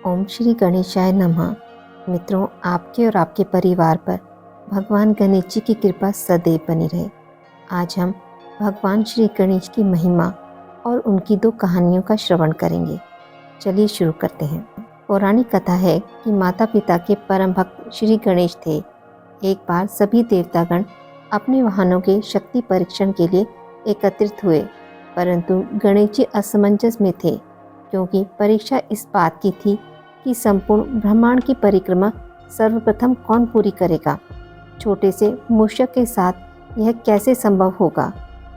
ओम श्री गणेशाय नमः। मित्रों, आपके और आपके परिवार पर भगवान गणेश जी की कृपा सदैव बनी रहे। आज हम भगवान श्री गणेश की महिमा और उनकी दो कहानियों का श्रवण करेंगे। चलिए शुरू करते हैं। पौराणिक कथा है कि माता पिता के परम भक्त श्री गणेश थे। एक बार सभी देवतागण अपने वाहनों के शक्ति परीक्षण के लिए एकत्रित हुए, परंतु गणेश जी असमंजस में थे, क्योंकि परीक्षा इस बात की थी कि संपूर्ण ब्रह्मांड की परिक्रमा सर्वप्रथम कौन पूरी करेगा। छोटे से मूषक के साथ यह कैसे संभव होगा।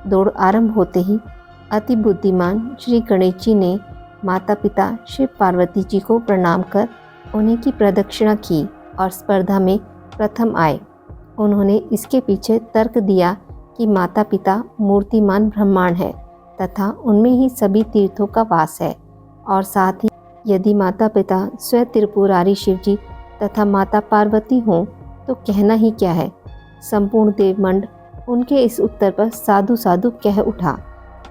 दौड़ आरंभ होते ही अति बुद्धिमान श्री गणेश जी ने माता पिता शिव पार्वती जी को प्रणाम कर उन्हीं की प्रदक्षिणा की और स्पर्धा में प्रथम आए। उन्होंने इसके पीछे तर्क दिया कि माता पिता मूर्तिमान ब्रह्मांड है तथा उनमें ही सभी तीर्थों का वास है, और साथ ही यदि माता पिता स्वयं त्रिपुरारी शिव जी तथा माता पार्वती हों तो कहना ही क्या है। संपूर्ण देवमंड उनके इस उत्तर पर साधु साधु कह उठा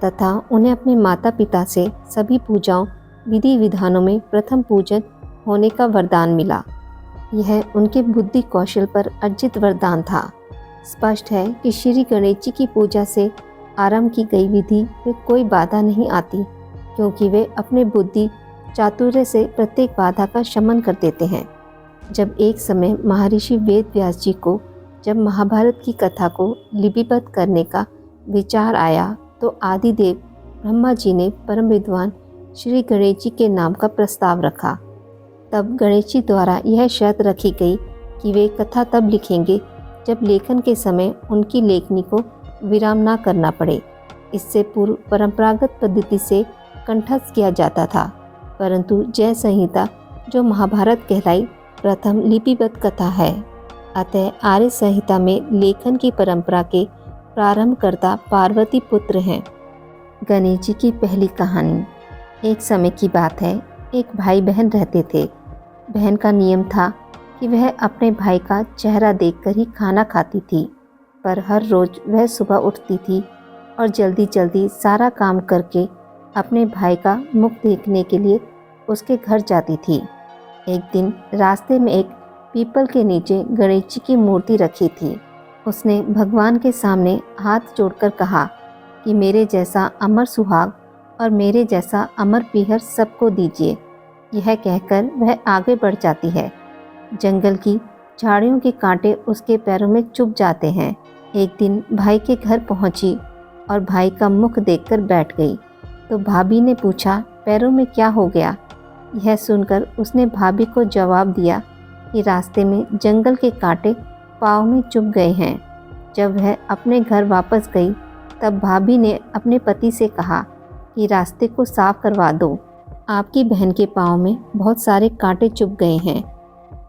तथा उन्हें अपने माता पिता से सभी पूजाओं विधि विधानों में प्रथम पूजन होने का वरदान मिला। यह उनके बुद्धि कौशल पर अर्जित वरदान था। स्पष्ट है कि श्री गणेश जी की पूजा से आरंभ की गई विधि में कोई बाधा नहीं आती, क्योंकि वे अपने बुद्धि चातुर्य से प्रत्येक बाधा का शमन कर देते हैं। जब एक समय महर्षि वेद व्यास जी को जब महाभारत की कथा को लिपिबद्ध करने का विचार आया तो आदिदेव ब्रह्मा जी ने परम विद्वान श्री गणेश जी के नाम का प्रस्ताव रखा। तब गणेश जी द्वारा यह शर्त रखी गई कि वे कथा तब लिखेंगे जब लेखन के समय उनकी लेखनी को विराम ना करना पड़े। इससे पूर्व परंपरागत पद्धति से कंठस्थ किया जाता था, परंतु जय संहिता जो महाभारत कहलाई प्रथम लिपिबद्ध कथा है। अतः आर्य संहिता में लेखन की परंपरा के प्रारंभकर्ता पार्वती पुत्र हैं। गणेश जी की पहली कहानी। एक समय की बात है, एक भाई बहन रहते थे। बहन का नियम था कि वह अपने भाई का चेहरा देखकर ही खाना खाती थी, पर हर रोज वह सुबह उठती थी और जल्दी जल्दी सारा काम करके अपने भाई का मुख देखने के लिए उसके घर जाती थी। एक दिन रास्ते में एक पीपल के नीचे गणेश जी की मूर्ति रखी थी। उसने भगवान के सामने हाथ जोड़कर कहा कि मेरे जैसा अमर सुहाग और मेरे जैसा अमर पीहर सबको दीजिए। यह कहकर वह आगे बढ़ जाती है। जंगल की झाड़ियों के कांटे उसके पैरों में चुभ जाते हैं। एक दिन भाई के घर पहुंची और भाई का मुख देखकर बैठ गई तो भाभी ने पूछा, पैरों में क्या हो गया। यह सुनकर उसने भाभी को जवाब दिया कि रास्ते में जंगल के कांटे पाँव में चुभ गए हैं। जब वह अपने घर वापस गई तब भाभी ने अपने पति से कहा कि रास्ते को साफ करवा दो, आपकी बहन के पाँव में बहुत सारे कांटे चुभ गए हैं।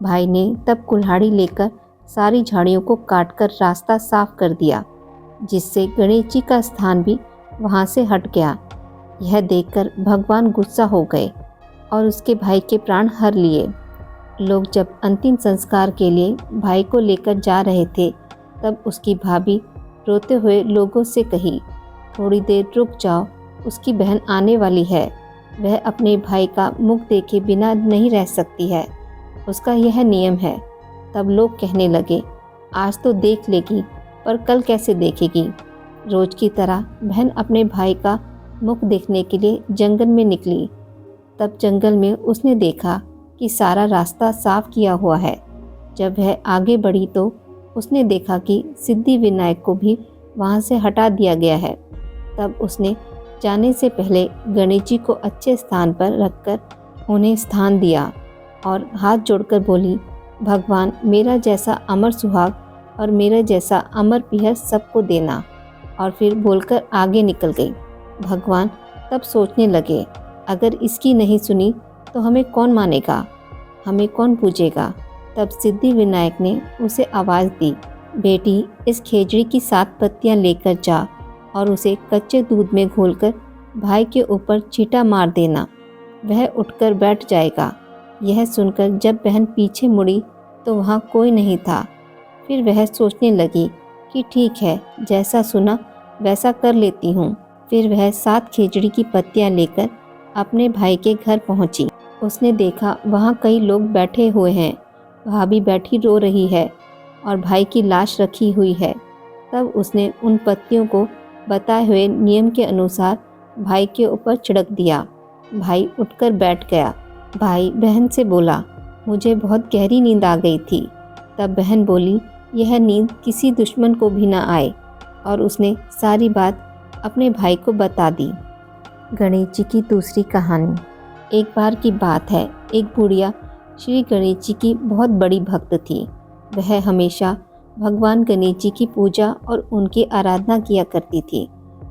भाई ने तब कुल्हाड़ी लेकर सारी झाड़ियों को काटकर रास्ता साफ कर दिया, जिससे गणेश जी का स्थान भी वहाँ से हट गया। यह देखकर भगवान गुस्सा हो गए और उसके भाई के प्राण हर लिए। लोग जब अंतिम संस्कार के लिए भाई को लेकर जा रहे थे तब उसकी भाभी रोते हुए लोगों से कही, थोड़ी देर रुक जाओ, उसकी बहन आने वाली है। वह अपने भाई का मुख देखे बिना नहीं रह सकती है, उसका यह नियम है। तब लोग कहने लगे, आज तो देख लेगी, पर कल कैसे देखेगी। रोज की तरह बहन अपने भाई का मुख देखने के लिए जंगल में निकली। तब जंगल में उसने देखा कि सारा रास्ता साफ किया हुआ है। जब वह आगे बढ़ी तो उसने देखा कि सिद्धि विनायक को भी वहां से हटा दिया गया है। तब उसने जाने से पहले गणेश जी को अच्छे स्थान पर रखकर उन्हें स्थान दिया और हाथ जोड़कर बोली, भगवान मेरा जैसा अमर सुहाग और मेरा जैसा अमर पीहर सबको देना। और फिर बोलकर आगे निकल गई। भगवान तब सोचने लगे, अगर इसकी नहीं सुनी तो हमें कौन मानेगा, हमें कौन पूजेगा। तब सिद्धि विनायक ने उसे आवाज़ दी, बेटी इस खेजड़ी की 7 पत्तियां लेकर जा और उसे कच्चे दूध में घोलकर भाई के ऊपर छींटा मार देना, वह उठकर बैठ जाएगा। यह सुनकर जब बहन पीछे मुड़ी तो वहाँ कोई नहीं था। फिर वह सोचने लगी कि ठीक है, जैसा सुना वैसा कर लेती हूँ। फिर वह 7 खेजड़ी की पत्तियां लेकर अपने भाई के घर पहुंची। उसने देखा वहाँ कई लोग बैठे हुए हैं, भाभी बैठी रो रही है और भाई की लाश रखी हुई है। तब उसने उन पत्तियों को बताए हुए नियम के अनुसार भाई के ऊपर छिड़क दिया। भाई उठकर बैठ गया। भाई बहन से बोला, मुझे बहुत गहरी नींद आ गई थी। तब बहन बोली, यह नींद किसी दुश्मन को भी ना आए, और उसने सारी बात अपने भाई को बता दी। गणेश जी की दूसरी कहानी। एक बार की बात है, एक बुढ़िया श्री गणेश जी की बहुत बड़ी भक्त थी। वह हमेशा भगवान गणेश जी की पूजा और उनकी आराधना किया करती थी।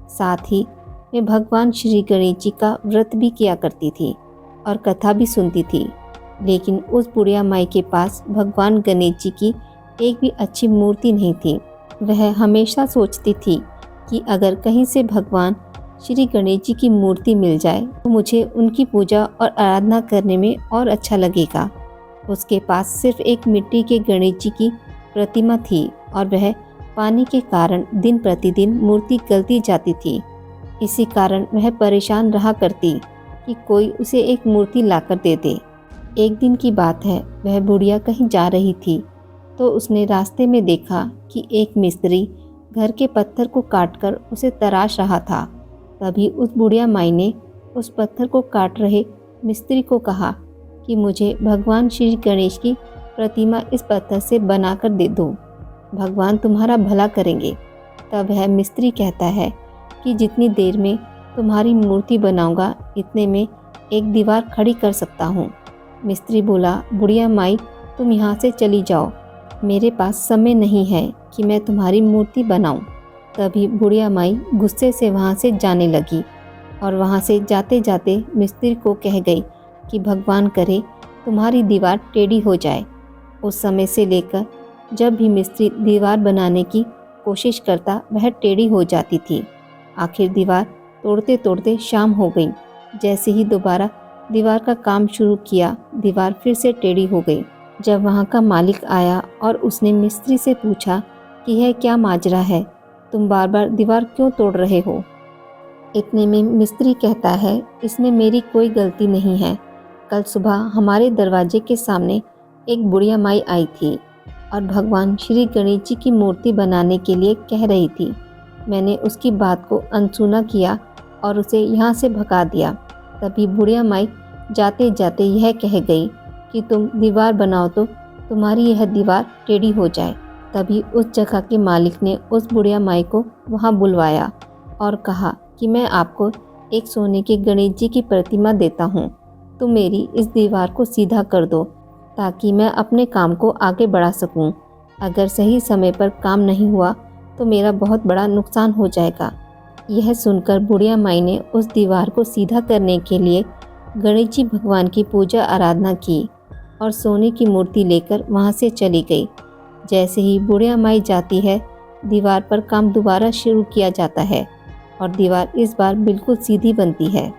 साथ ही वे भगवान श्री गणेश जी का व्रत भी किया करती थी और कथा भी सुनती थी। लेकिन उस बुढ़िया माई के पास भगवान गणेश जी की एक भी अच्छी मूर्ति नहीं थी। वह हमेशा सोचती थी कि अगर कहीं से भगवान श्री गणेश जी की मूर्ति मिल जाए तो मुझे उनकी पूजा और आराधना करने में और अच्छा लगेगा। उसके पास सिर्फ एक मिट्टी के गणेश जी की प्रतिमा थी और वह पानी के कारण दिन प्रतिदिन मूर्ति गलती जाती थी। इसी कारण वह परेशान रहा करती कि कोई उसे एक मूर्ति लाकर दे दे। एक दिन की बात है, वह बुढ़िया कहीं जा रही थी तो उसने रास्ते में देखा कि एक मिस्त्री घर के पत्थर को काटकर उसे तराश रहा था। तभी उस बुढ़िया माई ने उस पत्थर को काट रहे मिस्त्री को कहा कि मुझे भगवान श्री गणेश की प्रतिमा इस पत्थर से बनाकर दे दो, भगवान तुम्हारा भला करेंगे। तब वह मिस्त्री कहता है कि जितनी देर में तुम्हारी मूर्ति बनाऊंगा इतने में एक दीवार खड़ी कर सकता हूँ। मिस्त्री बोला, बुढ़िया माई तुम यहाँ से चली जाओ, मेरे पास समय नहीं है कि मैं तुम्हारी मूर्ति बनाऊं। तभी बुढ़िया माई गुस्से से वहाँ से जाने लगी और वहाँ से जाते जाते मिस्त्री को कह गई कि भगवान करे तुम्हारी दीवार टेढ़ी हो जाए। उस समय से लेकर जब भी मिस्त्री दीवार बनाने की कोशिश करता वह टेढ़ी हो जाती थी। आखिर दीवार तोड़ते तोड़ते शाम हो गई। जैसे ही दोबारा दीवार का काम शुरू किया, दीवार फिर से टेढ़ी हो गई। जब वहाँ का मालिक आया और उसने मिस्त्री से पूछा कि यह क्या माजरा है, तुम बार बार दीवार क्यों तोड़ रहे हो। इतने में मिस्त्री कहता है, इसमें मेरी कोई गलती नहीं है। कल सुबह हमारे दरवाजे के सामने एक बुढ़िया माई आई थी और भगवान श्री गणेश जी की मूर्ति बनाने के लिए कह रही थी। मैंने उसकी बात को अनसुना किया और उसे यहाँ से भगा दिया। तभी बुढ़िया माई जाते जाते यह कह गई कि तुम दीवार बनाओ तो तुम्हारी यह दीवार टेढ़ी हो जाए। तभी उस जगह के मालिक ने उस बुढ़िया माई को वहाँ बुलवाया और कहा कि मैं आपको एक सोने के गणेश जी की प्रतिमा देता हूँ, तुम मेरी इस दीवार को सीधा कर दो ताकि मैं अपने काम को आगे बढ़ा सकूं। अगर सही समय पर काम नहीं हुआ तो मेरा बहुत बड़ा नुकसान हो जाएगा। यह सुनकर बुढ़िया माई ने उस दीवार को सीधा करने के लिए गणेश जी भगवान की पूजा आराधना की और सोने की मूर्ति लेकर वहाँ से चली गई। जैसे ही बुढ़िया माई जाती है, दीवार पर काम दोबारा शुरू किया जाता है और दीवार इस बार बिल्कुल सीधी बनती है।